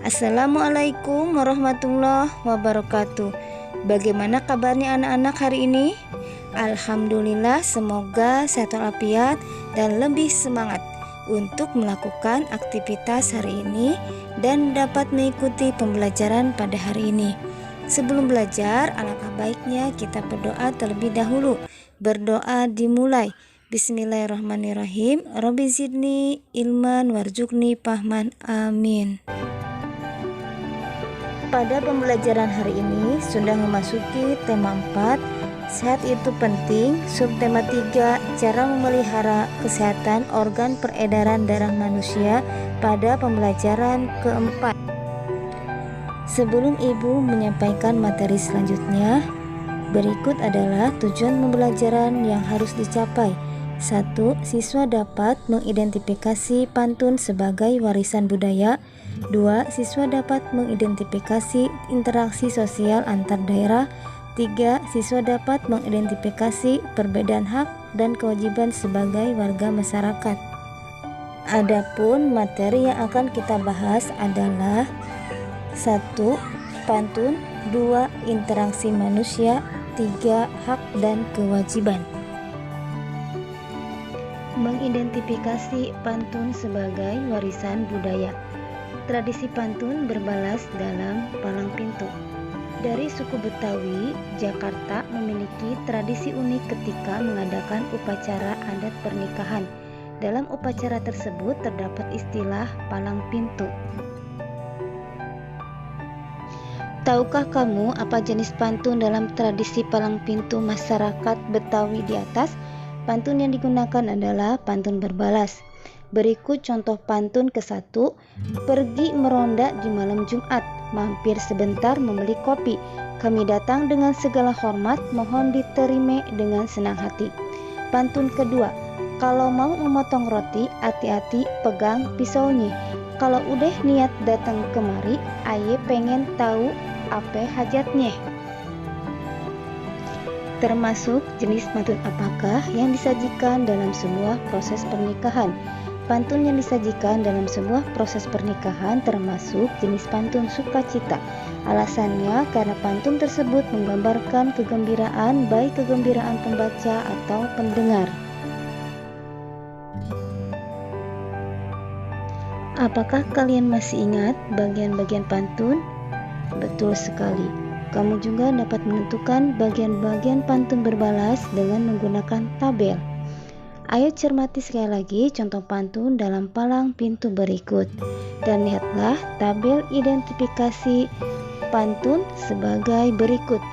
Assalamualaikum warahmatullahi wabarakatuh. Bagaimana kabarnya anak-anak hari ini? Alhamdulillah, semoga sehat walafiat dan lebih semangat untuk melakukan aktivitas hari ini dan dapat mengikuti pembelajaran pada hari ini. Sebelum belajar, alangkah baiknya kita berdoa terlebih dahulu. Berdoa dimulai. Bismillahirrahmanirrahim. Rabbi zidni ilman warzuqni fahman. Amin. Pada pembelajaran hari ini sudah memasuki tema 4, sehat itu penting, subtema 3, cara memelihara kesehatan organ peredaran darah manusia pada pembelajaran keempat. Sebelum Ibu menyampaikan materi selanjutnya, berikut adalah tujuan pembelajaran yang harus dicapai. 1. Siswa dapat mengidentifikasi pantun sebagai warisan budaya. 2. Siswa dapat mengidentifikasi interaksi sosial antar daerah. 3. Siswa dapat mengidentifikasi perbedaan hak dan kewajiban sebagai warga masyarakat. Adapun materi yang akan kita bahas adalah 1. Pantun. 2. Interaksi manusia. 3. Hak dan kewajiban. Mengidentifikasi pantun sebagai warisan budaya. Tradisi pantun berbalas dalam palang pintu. Dari suku Betawi, Jakarta memiliki tradisi unik ketika mengadakan upacara adat pernikahan. Dalam upacara tersebut terdapat istilah palang pintu. Tahukah kamu apa jenis pantun dalam tradisi palang pintu masyarakat Betawi di atas? Pantun yang digunakan adalah pantun berbalas. Berikut contoh pantun ke-1. Pergi meronda di malam Jumat, mampir sebentar membeli kopi. Kami datang dengan segala hormat, mohon diterima dengan senang hati. Pantun kedua. Kalau mau memotong roti, hati-hati pegang pisaunya. Kalau udah niat datang kemari, aye pengen tahu apa hajatnya. Termasuk jenis pantun apakah yang disajikan dalam sebuah proses pernikahan? Pantun yang disajikan dalam sebuah proses pernikahan termasuk jenis pantun sukacita. Alasannya karena pantun tersebut menggambarkan kegembiraan, baik kegembiraan pembaca atau pendengar. Apakah kalian masih ingat bagian-bagian pantun? Betul sekali. Kamu juga dapat menentukan bagian-bagian pantun berbalas dengan menggunakan tabel. Ayo cermati sekali lagi contoh pantun dalam palang pintu berikut. Dan lihatlah tabel identifikasi pantun sebagai berikut.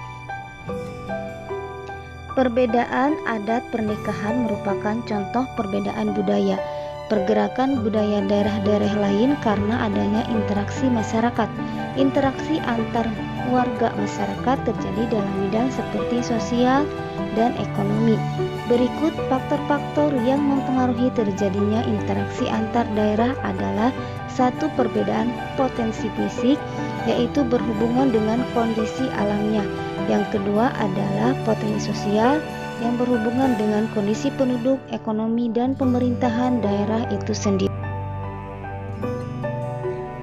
Perbedaan adat pernikahan merupakan contoh perbedaan budaya. Pergerakan budaya daerah-daerah lain karena adanya interaksi masyarakat. Interaksi antar warga masyarakat terjadi dalam bidang seperti sosial dan ekonomi. Berikut faktor-faktor yang mempengaruhi terjadinya interaksi antar daerah adalah 1. Perbedaan potensi fisik, yaitu berhubungan dengan kondisi alamnya. Yang kedua adalah potensi sosial, yang berhubungan dengan kondisi penduduk, ekonomi, dan pemerintahan daerah itu sendiri.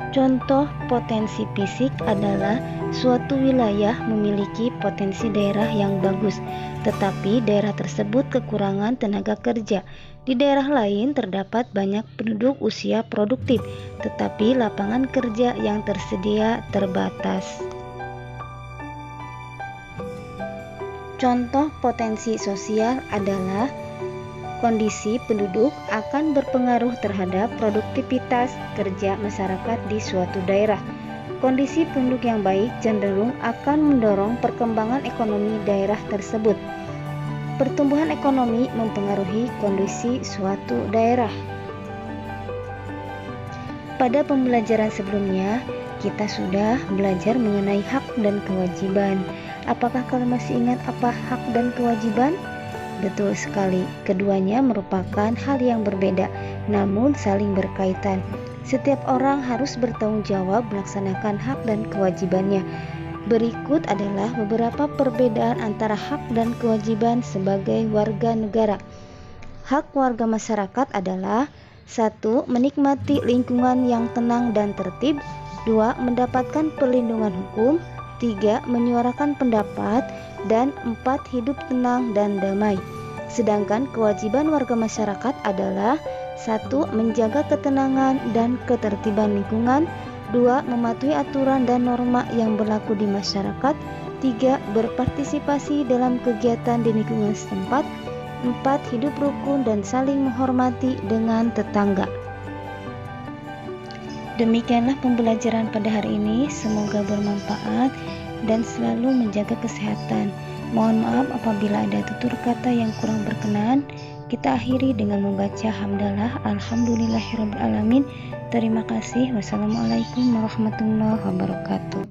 Contoh potensi fisik adalah suatu wilayah memiliki potensi daerah yang bagus, tetapi daerah tersebut kekurangan tenaga kerja. Di daerah lain terdapat banyak penduduk usia produktif, tetapi lapangan kerja yang tersedia terbatas. Contoh potensi sosial adalah kondisi penduduk akan berpengaruh terhadap produktivitas kerja masyarakat di suatu daerah. Kondisi penduduk yang baik cenderung akan mendorong perkembangan ekonomi daerah tersebut. Pertumbuhan ekonomi mempengaruhi kondisi suatu daerah. Pada pembelajaran sebelumnya, kita sudah belajar mengenai hak dan kewajiban. Apakah kalian masih ingat apa hak dan kewajiban? Betul sekali, keduanya merupakan hal yang berbeda, namun saling berkaitan. Setiap orang harus bertanggung jawab melaksanakan hak dan kewajibannya. Berikut adalah beberapa perbedaan antara hak dan kewajiban sebagai warga negara. Hak warga masyarakat adalah 1. Menikmati lingkungan yang tenang dan tertib. 2. Mendapatkan perlindungan hukum. 3. Menyuarakan pendapat. Dan 4. Hidup tenang dan damai. Sedangkan kewajiban warga masyarakat adalah 1. Menjaga ketenangan dan ketertiban lingkungan. 2. Mematuhi aturan dan norma yang berlaku di masyarakat. 3. Berpartisipasi dalam kegiatan di lingkungan setempat. 4. Hidup rukun dan saling menghormati dengan tetangga. Demikianlah pembelajaran pada hari ini, semoga bermanfaat dan selalu menjaga kesehatan. Mohon maaf apabila ada tutur kata yang kurang berkenan. Kita akhiri dengan membaca hamdalah alhamdulillahirabbil alamin. Terima kasih. Wassalamualaikum warahmatullahi wabarakatuh.